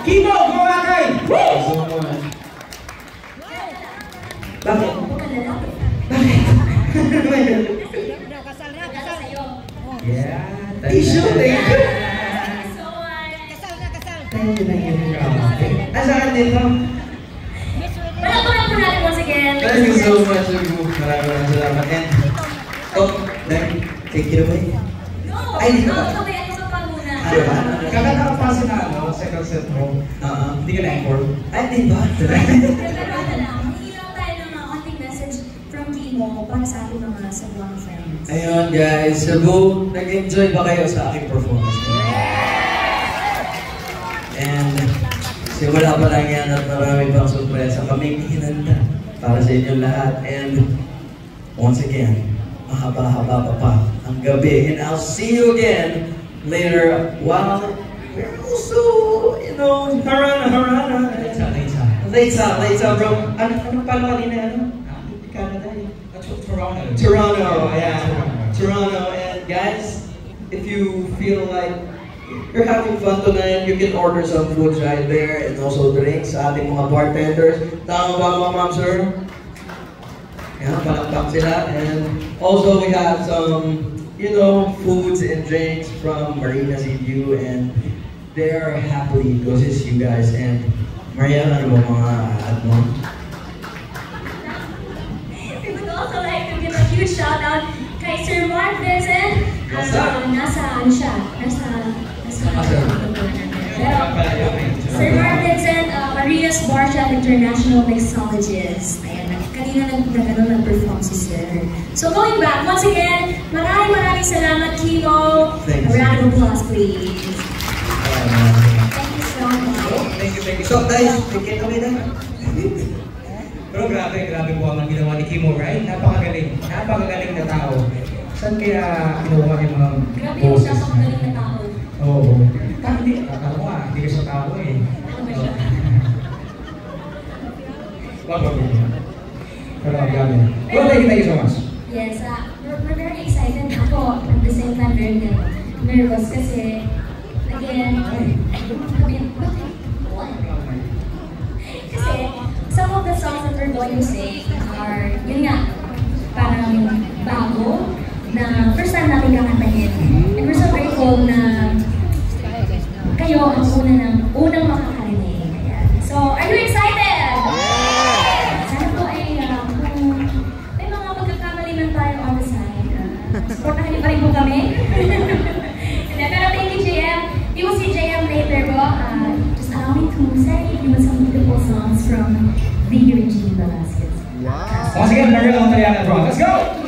Kimo, kumakay! So much. Bakit? Kasal na sa'yo. Yeah. Tissue, thank you. So, kasal. Thank you. Nasaan dito? Palakpakan po natin once again. Thank you so much, Ugo. Maraming salamat. And, Take it away. No, Ay, hindi ba? sabayan ko pa muna. Ano ba? Kakatapos na second set mo. Hindi ka na-encore. Ay, di ba? Pero ano lang, hihilang tayo ng mga konting message from Kimo para sa ating mga Cebuano friends. ayun guys, Cebu, nag-enjoy ba kayo sa aking performance? And, simula pa lang yan at marami pang surpresa kaming hinanda para sa inyong lahat. And, once again, mahaba-haba pa ang gabi. And I'll see you again later while we're also, you know, harana. Later, bro. Ano pala kanina, Canada, Toronto, yeah. Toronto, and guys, if you feel like you're having fun tonight, you can order some food right there and also drinks sa ating mga bartenders. Tama ba mga ma'am, sir? Yeah, palakpak sila. And also we have some, you know, foods and drinks from Marina Seaview, and they're happily to assist you guys. And Maria, ano ba mga ano? We would also like to give a huge shout out kay Sir Mark Vincent. Nasa Sir Mark Vincent, Maria's Bar Chef International Mixologist. Ayan, kanina nag-perform si Sir. So going back, once again, maraming salamat, Kimo. A round of applause, please. Thank you so much. Thank you. So guys, take it away na. Pero grabe po ang ginawa ni Kimo, right? Napakagaling na tao. Saan kaya kinuha yung mga Grabe yung boses? napakagaling na tao. Oo. Hindi ka siya tao eh. Ano ba siya? Pero grabe. Well, thank you so much. Yes, we're very excited. Ako, at the same time, very nervous kasi, again, kasi some of the songs that we're going to sing are, yun nga, parang bago, na first time natin kakantahin. And we're so grateful na kayo ang unang makakarinig. Ayan. So, are you excited? Sana po ay, kung may mga pagkakamali man tayo on the side, supportahan niyo pa rin po kami. Pero thank you, JM. You will see JM later po. Just allow me to say some beautiful songs from the Regine Velasquez. Once again, Maria Montaliana Bro. Let's go!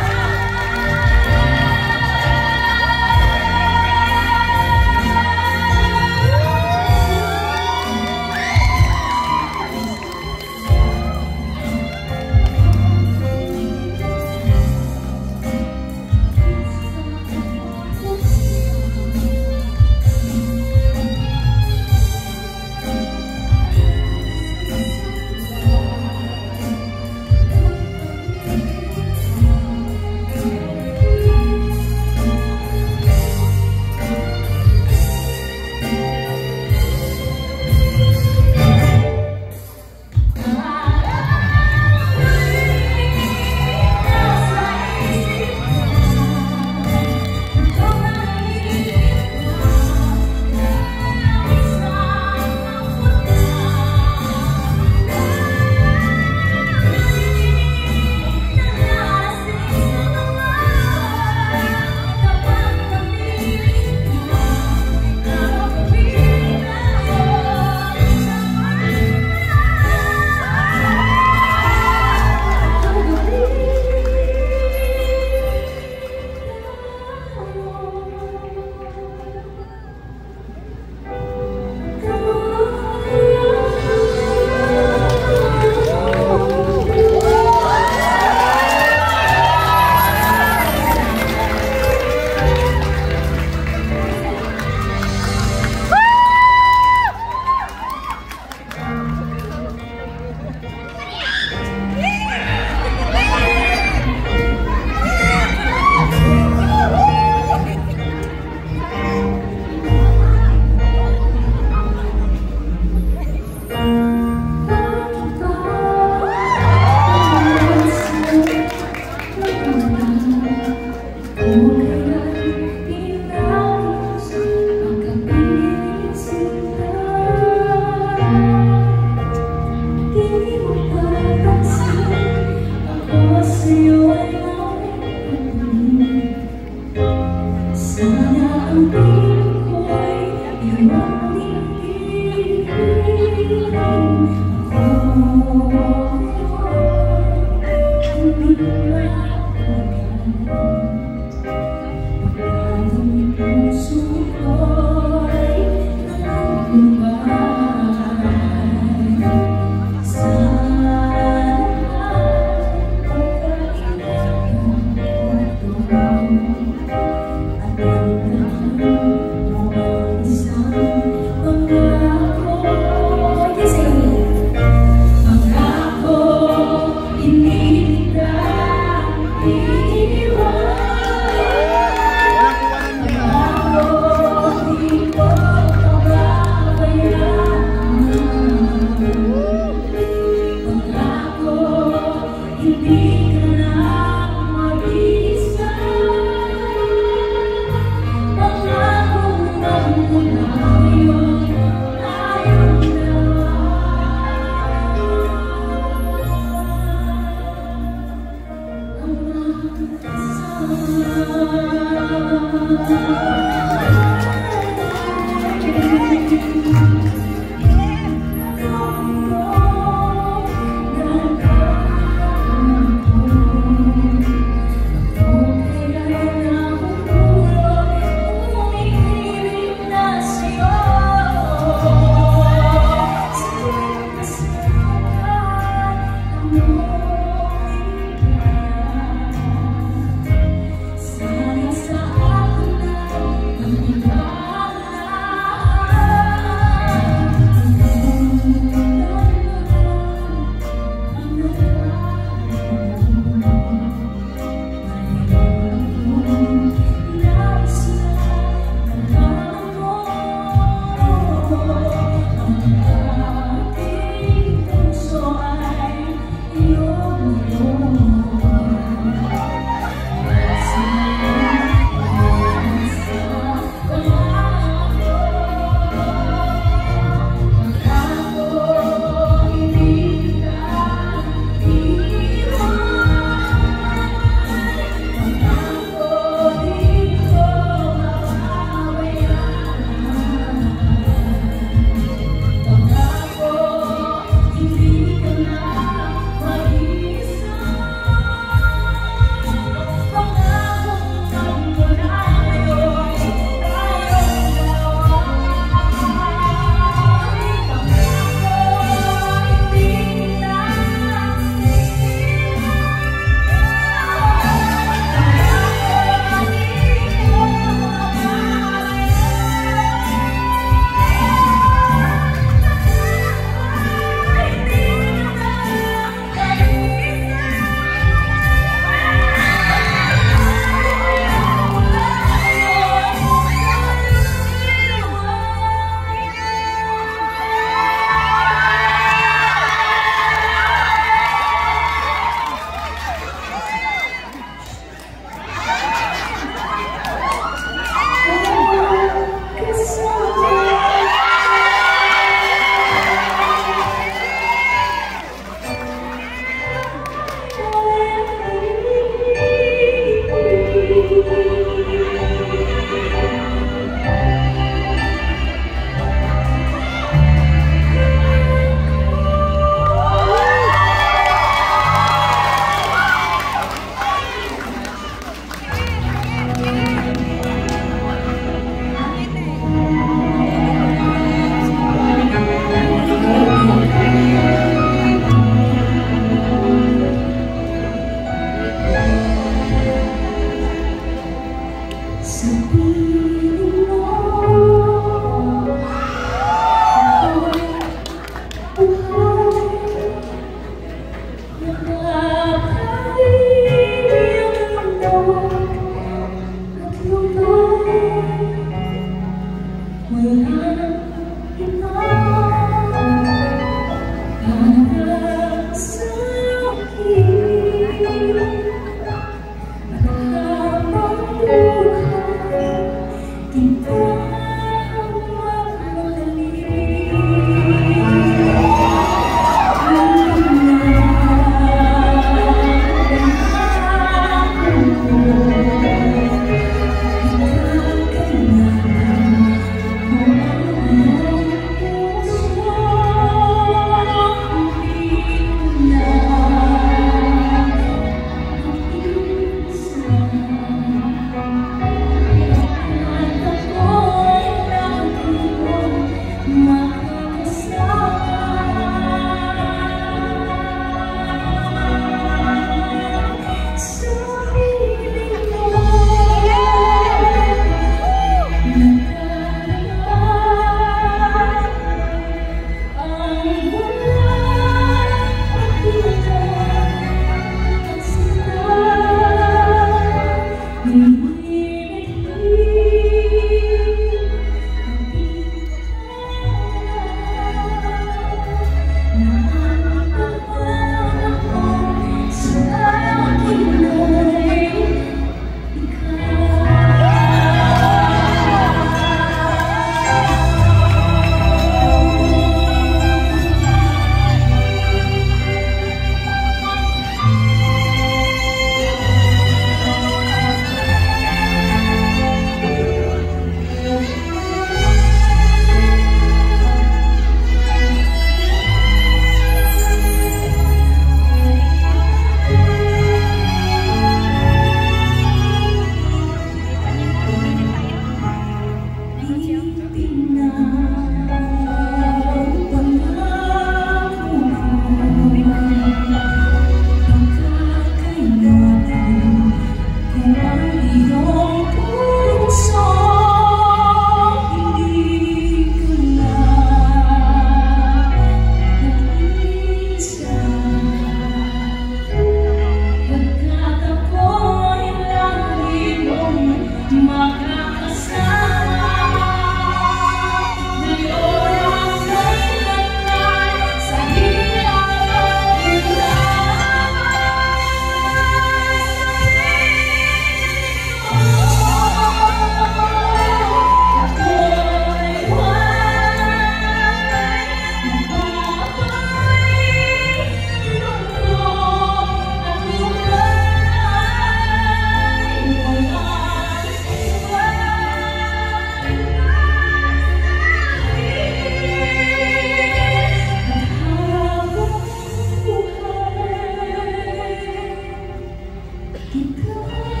kita.